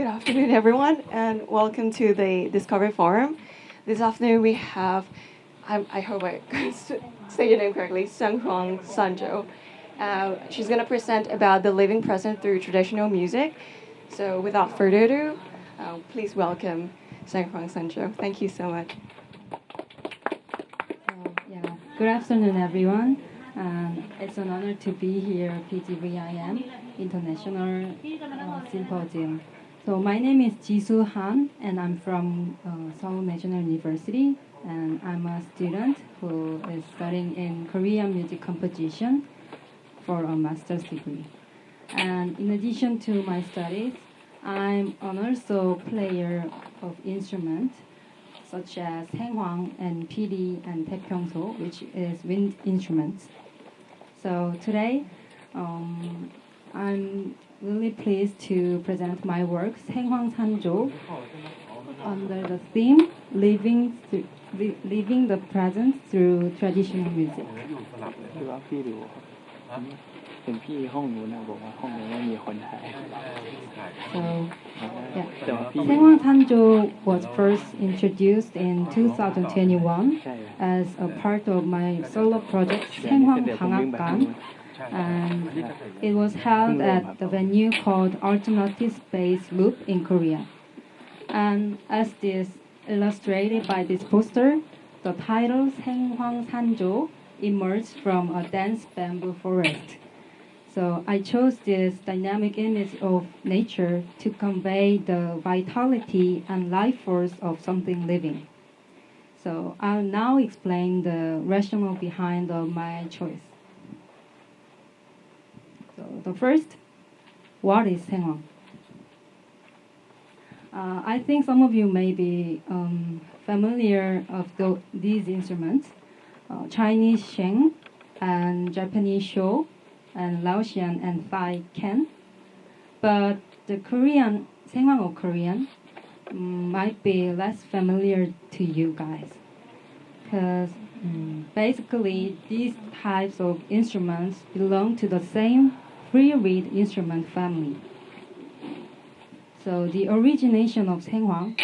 Good afternoon, everyone, and welcome to the Discovery Forum. This afternoon we have, I hope I say your name correctly, Saenghwang Sanjo. She's going to present about the living present through traditional music. So without further ado, please welcome Saenghwang Sanjo. Thank you so much. Good afternoon, everyone. It's an honor to be here at PGVIM International Symposium. So my name is Jisu Han, and I'm from Seoul National University, and I'm a student who is studying in Korean music composition for a master's degree. And in addition to my studies, I'm also player of instruments such as Saenghwang and PD and Taepyeongso, which is wind instruments. So today, I'm really pleased to present my work, Saenghwang Sanjo, under the theme Living the Present Through Traditional Music. Saenghwang Sanjo was first introduced in 2021 as a part of my solo project Saenghwang Bangakgan, and it was held at the venue called Alternative Space Loop in Korea. And as this illustrated by this poster, the title Saenghwang Sanjo emerged from a dense bamboo forest. So I chose this dynamic image of nature to convey the vitality and life force of something living. So I'll now explain the rationale behind my choice. So the first, what is Saenghwang? I think some of you may be familiar of these instruments, Chinese sheng and Japanese sho, and Laotian and Thai ken. But the Korean, Saenghwang or Korean, might be less familiar to you guys. Because basically these types of instruments belong to the same free reed instrument family. So the origination of Saenghwang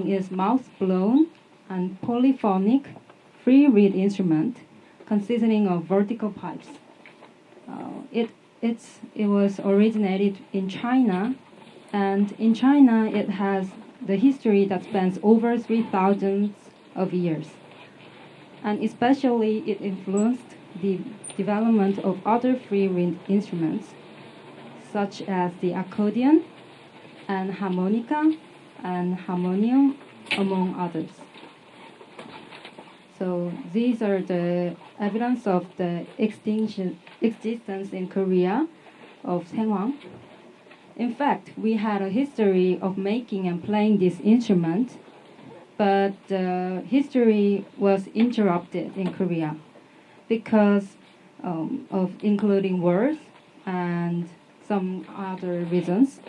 is mouth-blown and polyphonic free reed instrument consisting of vertical pipes. It was originated in China, and in China it has the history that spans over 3,000 of years. And especially it influenced the development of other free wind instruments, such as the accordion and harmonica and harmonium, among others. So these are the evidence of the existence in Korea of Saenghwang. In fact, we had a history of making and playing this instrument, but the history was interrupted in Korea because of including wars and some other reasons.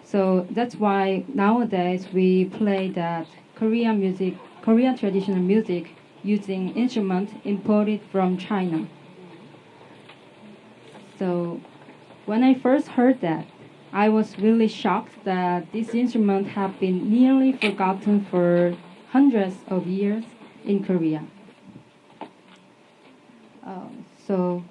So that's why nowadays we play that Korean traditional music using instruments imported from China. So when I first heard that, I was really shocked that these instruments have been nearly forgotten for hundreds of years in Korea. So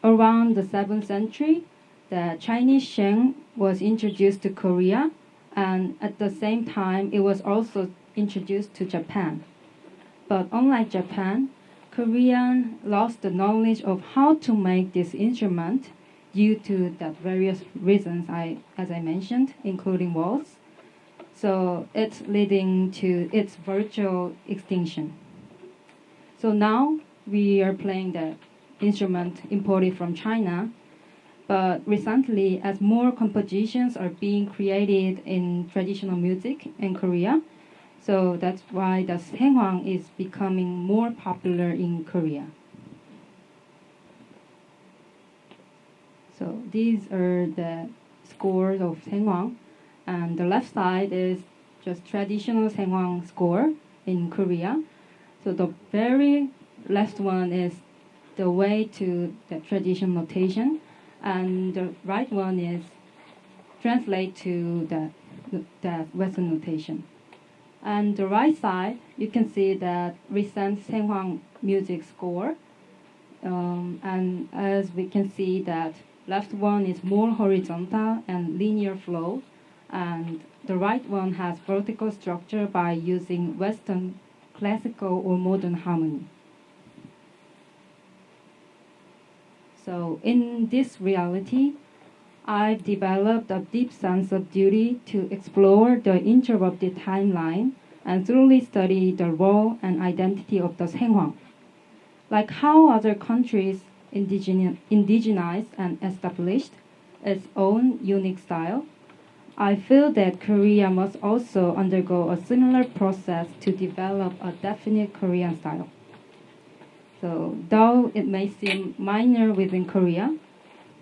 around the 7th century, the Chinese sheng was introduced to Korea, and at the same time, it was also introduced to Japan. But unlike Japan, Korean lost the knowledge of how to make this instrument due to that various reasons as I mentioned, including wars. So it's leading to its virtual extinction. So now we are playing the instrument imported from China, but recently as more compositions are being created in traditional music in Korea, so that's why the Saenghwang is becoming more popular in Korea. So these are the scores of Saenghwang, and the left side is just traditional Saenghwang score in Korea. So the very left one is the way to the traditional notation, and the right one is translate to that Western notation. And the right side, you can see that recent Saenghwang music score. And as we can see that left one is more horizontal and linear flow, and the right one has vertical structure by using Western classical or modern harmony. So in this reality, I've developed a deep sense of duty to explore the interrupted timeline and thoroughly study the role and identity of the Saenghwang. Like how other countries indigenized and established its own unique style, I feel that Korea must also undergo a similar process to develop a definite Korean style. So, though it may seem minor within Korea,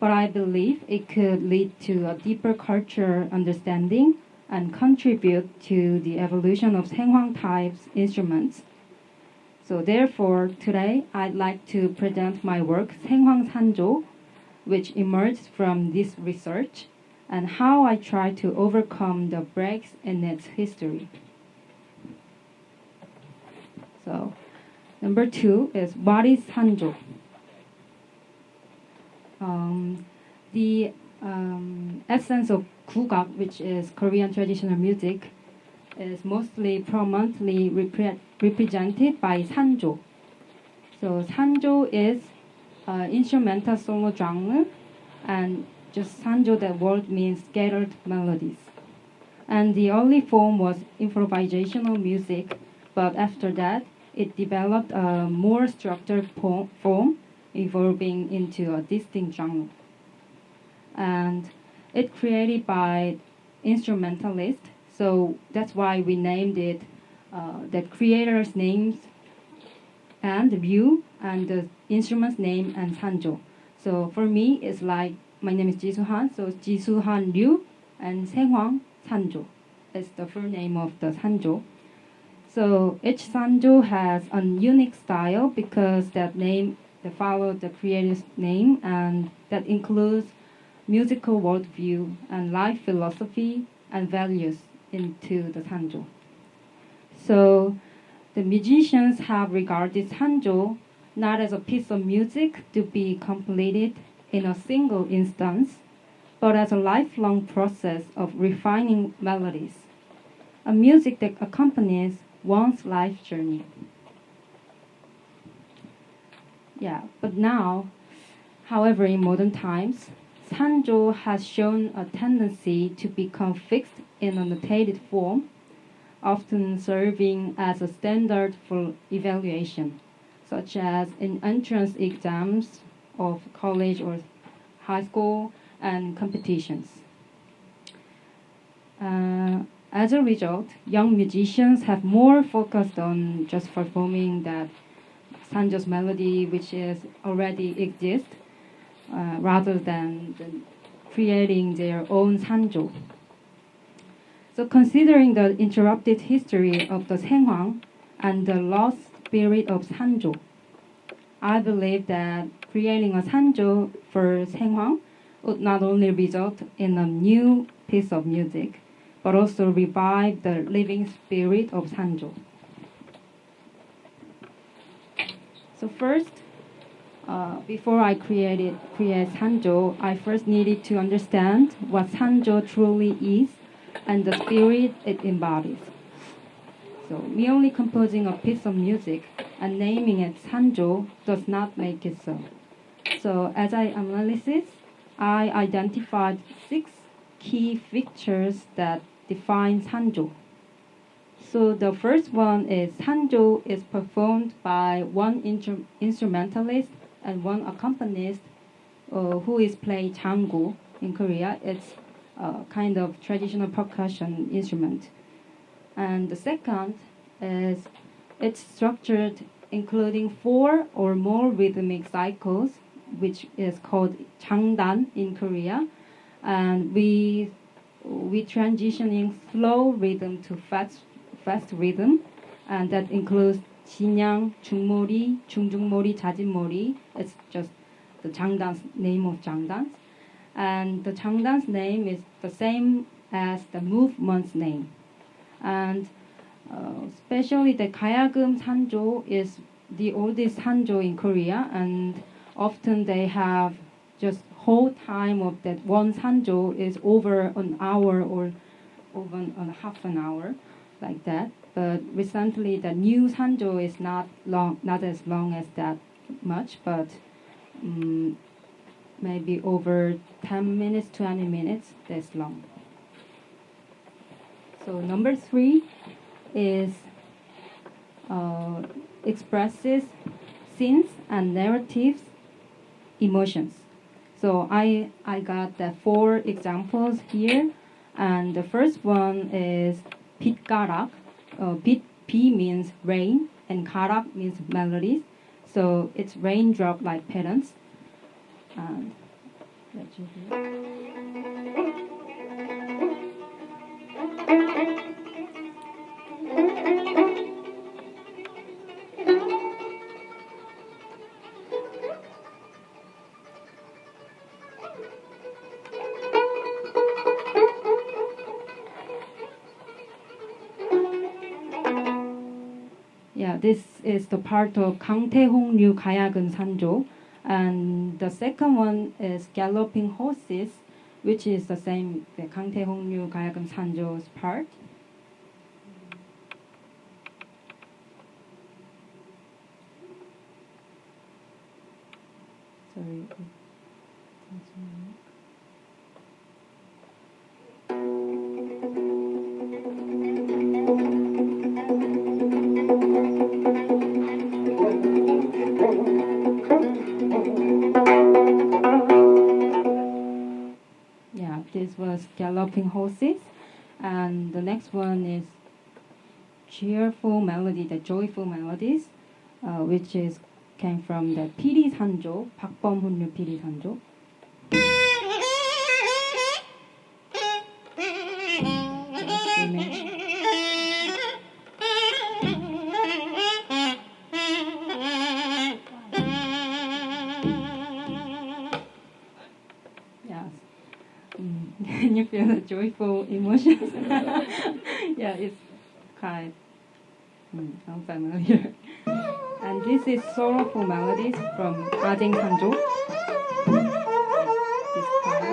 but I believe it could lead to a deeper cultural understanding and contribute to the evolution of Saenghwang types instruments. So therefore, today I'd like to present my work, Saenghwang Sanjo, which emerged from this research, and how I try to overcome the breaks in its history. So, number 2 is what is Sanjo? The essence of Gugak, which is Korean traditional music, is mostly prominently represented by Sanjo. So Sanjo is instrumental solo genre, and just Sanjo, that word means scattered melodies. And the early form was improvisational music, but after that, it developed a more structured form, evolving into a distinct genre. And it's created by instrumentalists, so that's why we named it the creator's names and the view and the instrument's name and Sanjo. So for me, it's like my name is Jisu Han, so it's Jisu Han Ryu and Saenghwang Sanjo. It's the full name of the Sanjo. So each Sanjo has a unique style because that name they follow the creator's name, and that includes musical worldview and life philosophy and values into the Sanjo. So the musicians have regarded Sanjo not as a piece of music to be completed in a single instance, but as a lifelong process of refining melodies, a music that accompanies one's life journey. Yeah, but now, however, in modern times, Sanjo has shown a tendency to become fixed in a notated form, often serving as a standard for evaluation, such as in entrance exams of college or high school and competitions. As a result, young musicians have more focused on just performing that Sanjo's melody, which is already exists, rather than creating their own Sanjo. So considering the interrupted history of the Saenghwang and the lost spirit of Sanjo, I believe that creating a Sanjo for Saenghwang would not only result in a new piece of music, but also revive the living spirit of Sanjo. So first, before I create Sanjo, I first needed to understand what Sanjo truly is and the spirit it embodies. So merely composing a piece of music and naming it Sanjo does not make it so. So as I analysis, I identified 6 key features that define Sanjo. So the first one is Sanjo is performed by one instrumentalist and one accompanist who is playing 장구 in Korea. It's a kind of traditional percussion instrument. And the second is it's structured including 4 or more rhythmic cycles, which is called 장단 in Korea. And we transitioning slow rhythm to fast rhythm, and that includes 진양, 중머리, 중중머리, 자진머리. It's just the 장단, name of 장단. And the Changdan's name is the same as the movement's name. And especially the Gayagum Sanjo is the oldest Sanjo in Korea, and often they have just whole time of that one Sanjo is over an hour or over half an hour, like that. But recently the new Sanjo is not as long as that much, but maybe over 10 minutes, 20 minutes, that's long. So number 3 is expresses scenes and narratives, emotions. So I got the 4 examples here, and the first one is 빛가락. B means rain, and 가락 means melodies. So it's raindrop-like patterns. And let you hear. Yeah, this is the part of 강태홍류 가야금 산조. And the second one is galloping horses, which is the same, the 강태홍류 가야금 산조's part. Sorry. Yeah, this was galloping horses, and the next one is cheerful melody, the joyful melodies, which came from the 피리 산조, 박범훈류 피리 산조. Can you feel the joyful emotions? Yeah, it's quite unfamiliar. And this is sorrowful melodies from Ading Sanjo. This part.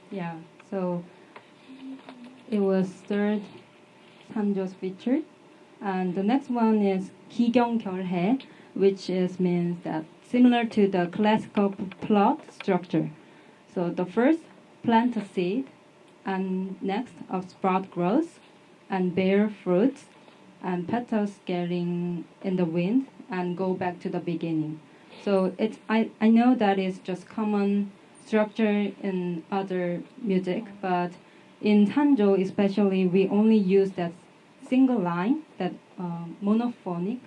Yeah, so it was third Sanjo's featured. And the next one is 기경결해, which means that similar to the classical plot structure. So the first, plant a seed, and next, a sprout grows and bear fruits, and petals getting in the wind and go back to the beginning. So I know that is just common structure in other music, but in Sanjo especially, we only use that single line, that monophonic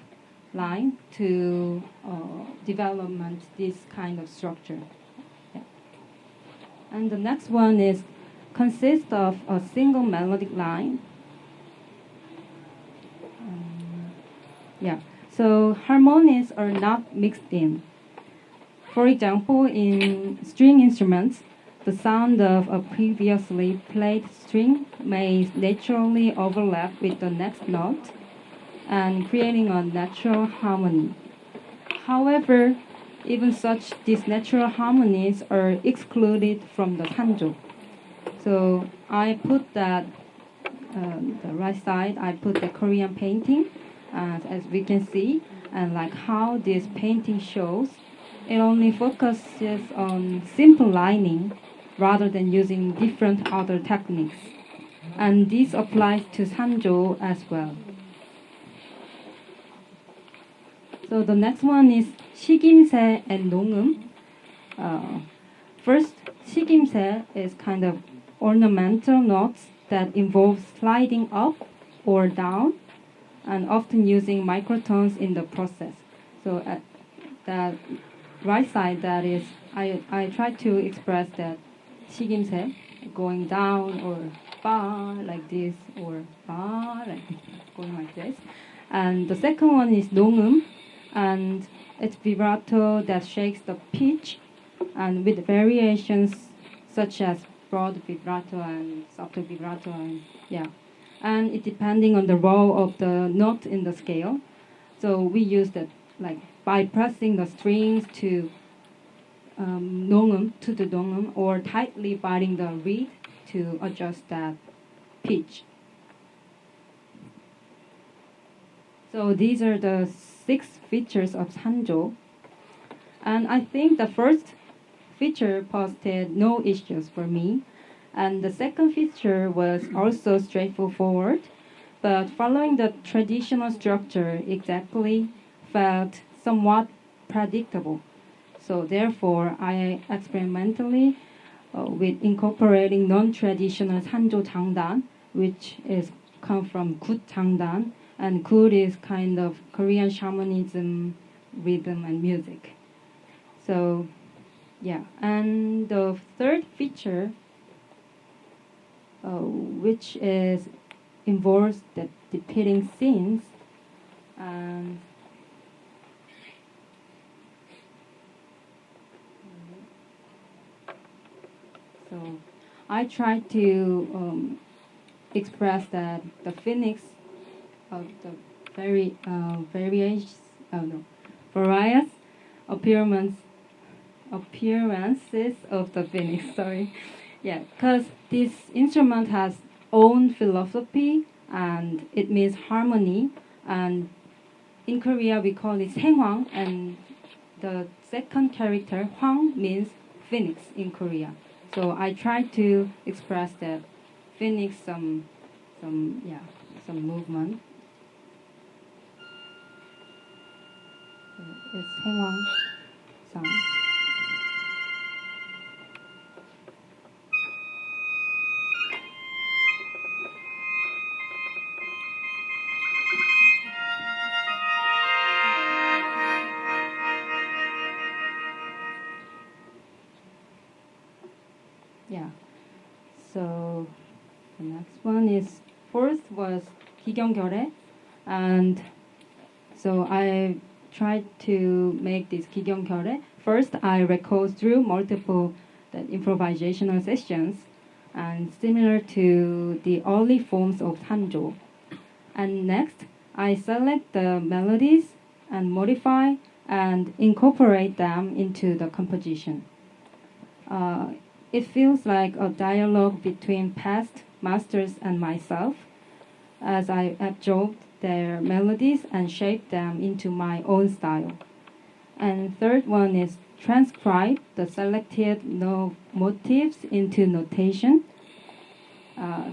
line, to development this kind of structure. Yeah. And the next one is consists of a single melodic line. Yeah. So harmonies are not mixed in. For example, in string instruments, the sound of a previously played string may naturally overlap with the next note and creating a natural harmony. However, even these natural harmonies are excluded from the sanjo. So I put that, the right side, I put the Korean painting, as we can see, and like how this painting shows, it only focuses on simple lining rather than using different other techniques. And this applies to sanjo as well. So the next one is 식임새 and 농음. First, 식임새 is kind of ornamental notes that involve sliding up or down, and often using microtones in the process. So at the right side, that is, I try to express that 식임새, going down or ba like this or ba like going like this. And the second one is 농음, and it's vibrato that shakes the pitch, and with variations such as broad vibrato and soft vibrato, and yeah, and it depending on the role of the note in the scale. So we use that like by pressing the strings to 농음 to the 농음, or tightly biting the reed to adjust that pitch. So these are the 6 features of Sanjo. And I think the first feature posted no issues for me. And the second feature was also straightforward, but following the traditional structure exactly felt somewhat predictable. So therefore, I experimentally with incorporating non-traditional Sanjo 장단, which is come from 굿 장단, and 굿 is kind of Korean shamanism, rhythm and music. So, yeah, and the third feature, which is involves the depicting scenes, and so I try to express that the phoenix of the various appearances of the phoenix. Sorry, yeah, because this instrument has own philosophy and it means harmony. And in Korea we call it Saenghwang, and the second character Hwang means phoenix in Korea. So I try to express that phoenix some movement. It's Saenghwang Sanjo. Yeah. So the next one is fourth was 기경결에, and so I tried to make this 기경결에. First, I record through multiple improvisational sessions, and similar to the early forms of Sanjo. And next, I select the melodies and modify and incorporate them into the composition. It feels like a dialogue between past masters and myself, as I absorbed their melodies and shaped them into my own style. And third one is transcribe the selected motifs into notation,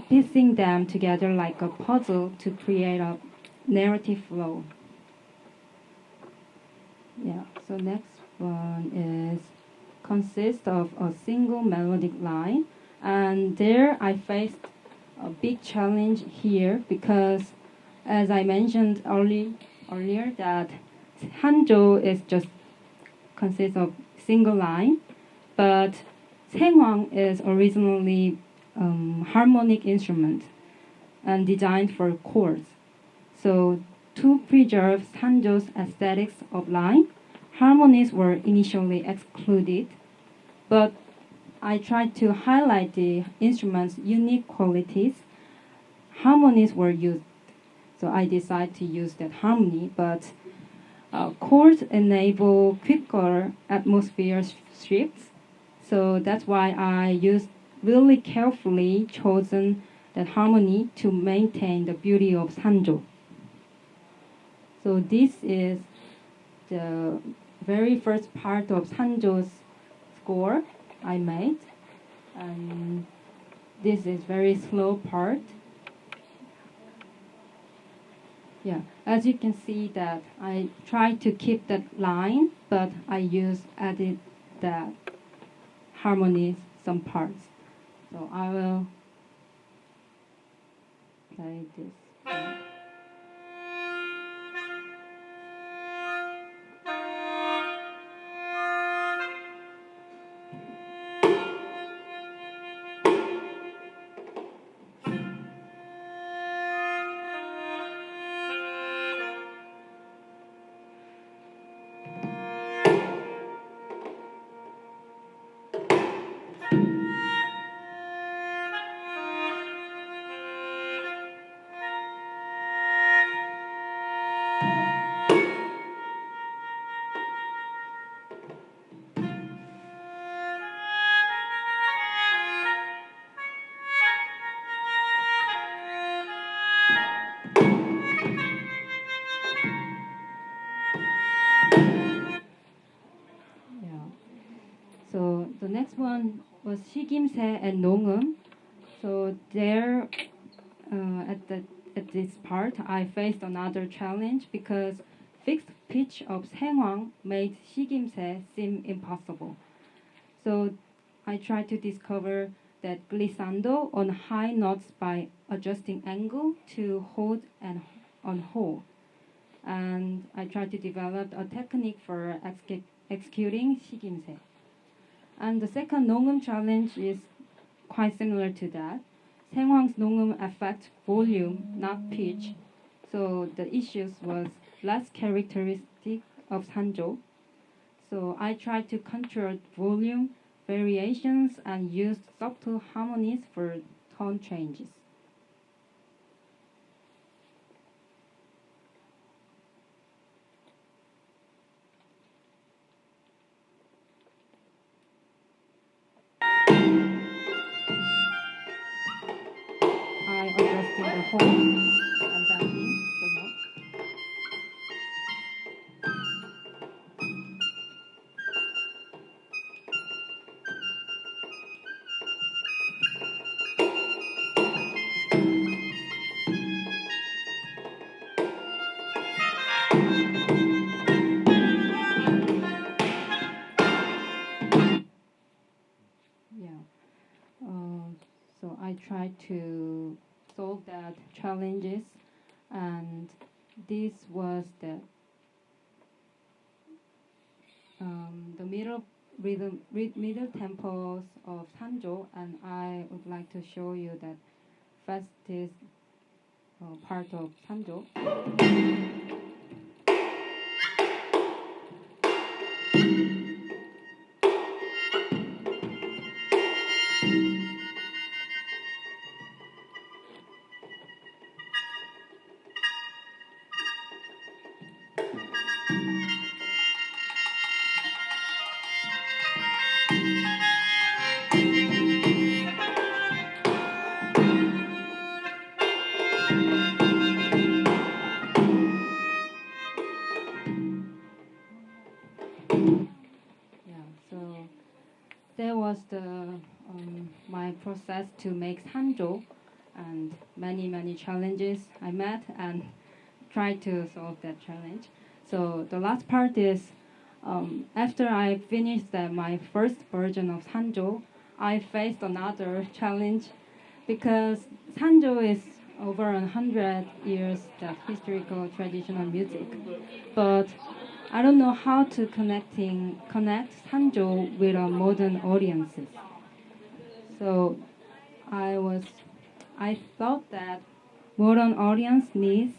piecing them together like a puzzle to create a narrative flow. Yeah, so next one is consists of a single melodic line, and there I faced a big challenge here because, as I mentioned earlier, that Hanjo is just consists of single line, but Saenghwang is originally harmonic instrument and designed for chords. So to preserve Sanjo's aesthetics of line, harmonies were initially excluded, but I tried to highlight the instrument's unique qualities. Harmonies were used, so I decided to use that harmony, but chords enable quicker atmosphere shifts, so that's why I used really carefully chosen that harmony to maintain the beauty of Sanjo. So this is the very first part of Sanjo's score I made, and this is very slow part. Yeah, as you can see that I try to keep that line, but I added that harmonies some parts. So I will play this. next one was 시김새 and 농음. So there, at this part, I faced another challenge because fixed pitch of Saenghwang made 시김새 seem impossible. So I tried to discover that glissando on high notes by adjusting angle to hold and on hold. And I tried to develop a technique for executing 시김새. And the second 농음 challenge is quite similar to that. Saenghwang's 농음 affects volume, not pitch. So the issues was less characteristic of Sanjo. So I tried to control volume, variations, and used subtle harmonies for tone changes. I adjusted the hold and bending the note. So I tried to solve that challenges, and this was the middle rhythm, middle tempos of Sanjo, and I would like to show you that fastest part of Sanjo. So that was the my process to make Sanjo, and many challenges I met and tried to solve that challenge. So the last part is after I finished my first version of Sanjo, I faced another challenge because Sanjo is over 100 years of historical traditional music, but I don't know how to connect Sanjo with a modern audiences. So I thought that modern audience needs.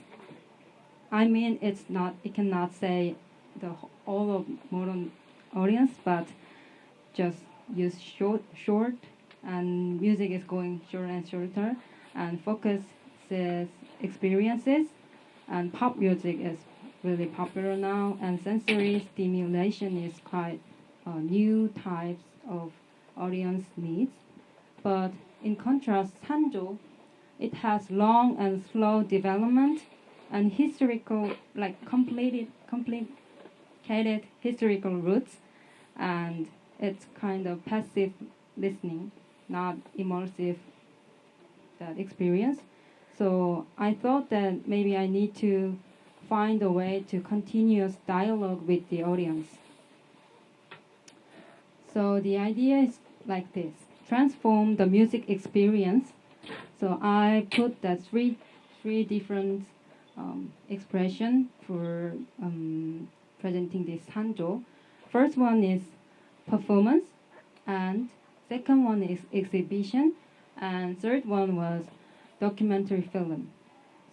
It cannot say all of modern audience, but just use short, and music is going shorter and shorter, and focuses experiences, and pop music is really popular now, and sensory stimulation is quite new types of audience needs. But in contrast, Sanjo, it has long and slow development and complicated historical roots, and it's kind of passive listening, not immersive that experience. So I thought that maybe I need to find a way to continuous dialogue with the audience. So the idea is like this: transform the music experience. So I put that three different expression for presenting this Sanjo. First one is performance, and second one is exhibition, and third one was documentary film.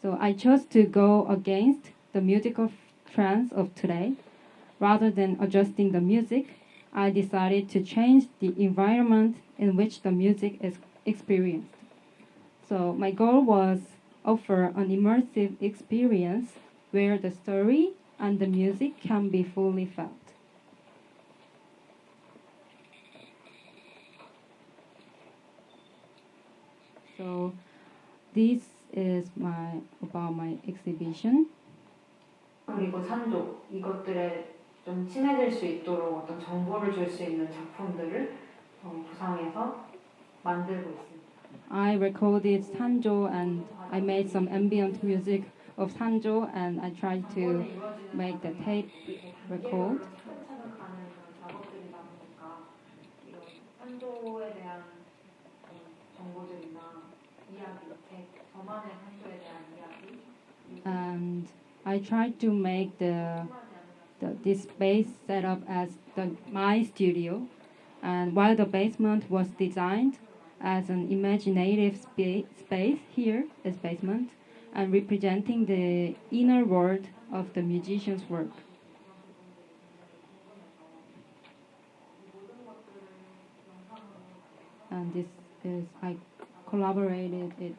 So I chose to go against the musical trends of today. Rather than adjusting the music, I decided to change the environment in which the music is experienced. So my goal was offer an immersive experience where the story and the music can be fully felt. So this is about my exhibition. 그리고 산조 이것들에 좀 친해질 수 있도록 어떤 정보를 줄 수 있는 작품들을 구상해서 만들고 있습니다. I recorded Sanjo and I made some ambient music of Sanjo and I tried to make the tape record. 차근차근 가는 그런 작업들이다 보니까 이런 산조에 대한 정보들이나 이야기, 저만의 산조에 대한 이야기 And I tried to make this space set up as my studio. And while the basement was designed as an imaginative space here as basement and representing the inner world of the musician's work. And this is, I collaborated it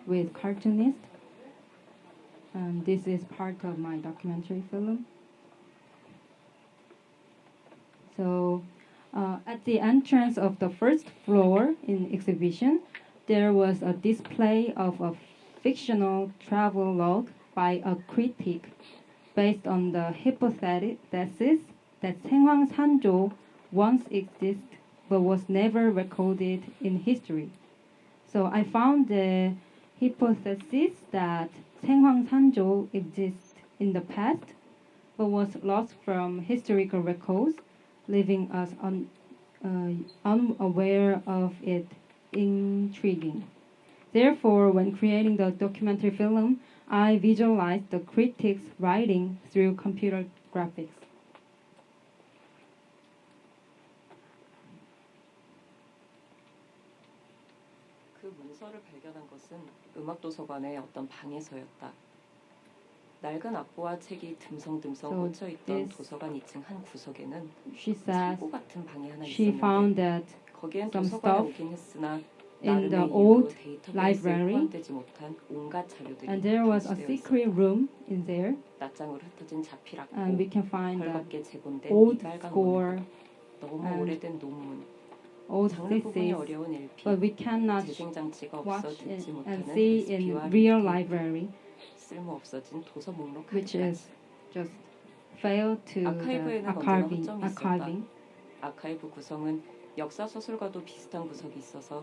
with cartoonist. And this is part of my documentary film. So at the entrance of the first floor in exhibition, there was a display of a fictional travel log by a critic based on the hypothesis that Saenghwang Sanjo once existed but was never recorded in history. So I found the hypothesis that Saenghwang Sanjo exists in the past but was lost from historical records, leaving us unaware of it intriguing. Therefore, when creating the documentary film, I visualized the critics' writing through computer graphics. 그 문서를 발견한 것은 음악도서관의 어떤 방에서였다. 낡은 악보와 책이 듬성듬성 꽂혀 있던 도서관 2층 한 구석에는 창고 같은 방이 하나 있었는데 거기엔 도서관에 오긴 했으나 in the old library, and there was a secret room in there, and we can find that old score and old thesis, but we cannot watch it and see in real library, which is just failed to the archiving. 아카이브 구성은 역사 소설과도 비슷한 구석이 있어서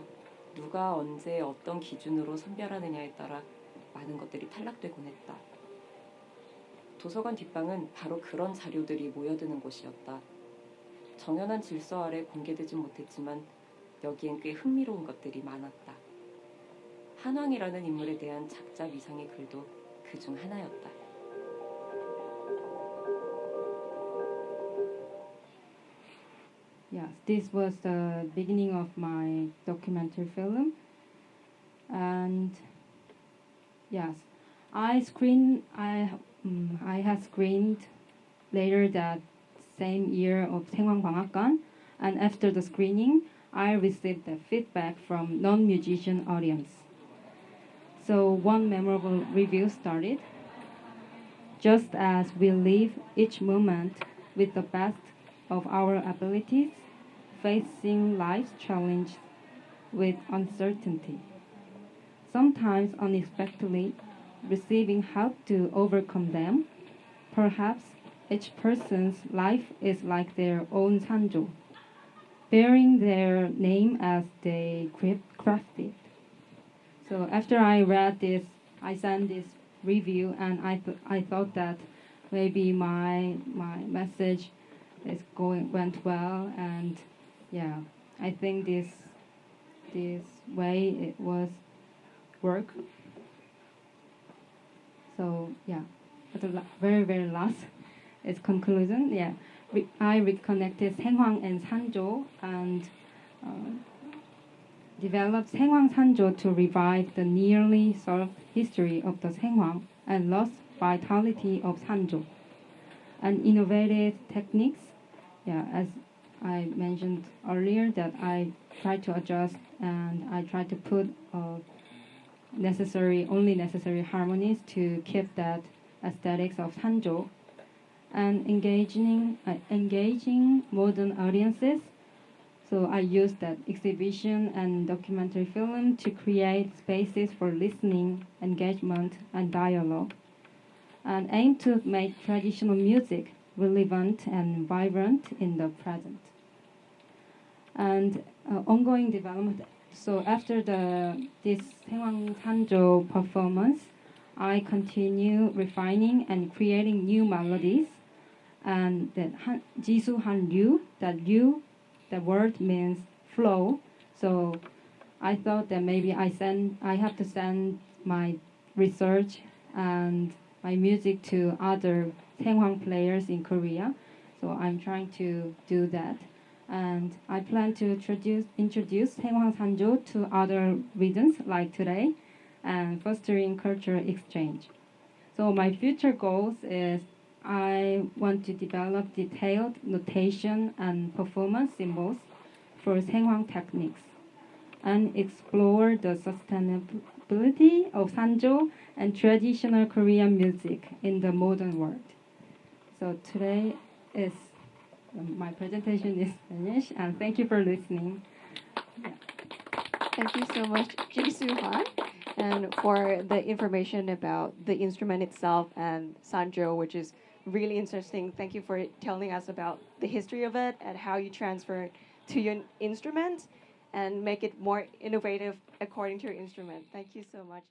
누가 언제 어떤 기준으로 선별하느냐에 따라 많은 것들이 탈락되곤 했다. 도서관 뒷방은 바로 그런 자료들이 모여드는 곳이었다. 정연한 질서 아래 공개되진 못했지만 여기엔 꽤 흥미로운 것들이 많았다. 한왕이라는 인물에 대한 작자 위상의 글도 그중 하나였다. Yes, this was the beginning of my documentary film, and yes, I had screened later that same year of Saenghwang Bangakgan, and after the screening, I received the feedback from non-musician audience. So one memorable review started. Just as we live each moment with the best of our abilities, facing life's challenge with uncertainty. Sometimes unexpectedly receiving help to overcome them. Perhaps each person's life is like their own sanjo, bearing their name as they crafted. So after I read this, I sent this review, and I thought that maybe my message went well, and yeah, I think this way it was work. So yeah, at the very last, its conclusion. Yeah, I reconnected Saenghwang and Sanjo and developed Saenghwang Sanjo to revive the nearly solved history of the Saenghwang and lost vitality of Sanjo, and innovative techniques. Yeah, as I mentioned earlier, that I try to adjust and I try to put only necessary harmonies to keep that aesthetics of Sanjo, and engaging modern audiences. So I used that exhibition and documentary film to create spaces for listening, engagement, and dialogue, and aim to make traditional music relevant and vibrant in the present. and ongoing development. So after this Saenghwang Sanjo performance, I continue refining and creating new melodies. And the Jisu Han Liu, that Liu, the word means flow. So I thought that maybe I have to send my research and my music to other Saenghwang players in Korea. So I'm trying to do that. And I plan to introduce Saenghwang Sanjo to other regions like today and fostering cultural exchange. So my future goals is I want to develop detailed notation and performance symbols for Saenghwang techniques and explore the sustainability of Sanjo and traditional Korean music in the modern world. So today is my presentation is finished, and thank you for listening. Thank you so much, Jisu Han, and for the information about the instrument itself and Sanjo, which is really interesting. Thank you for telling us about the history of it and how you transfer it to your instrument and make it more innovative according to your instrument. Thank you so much.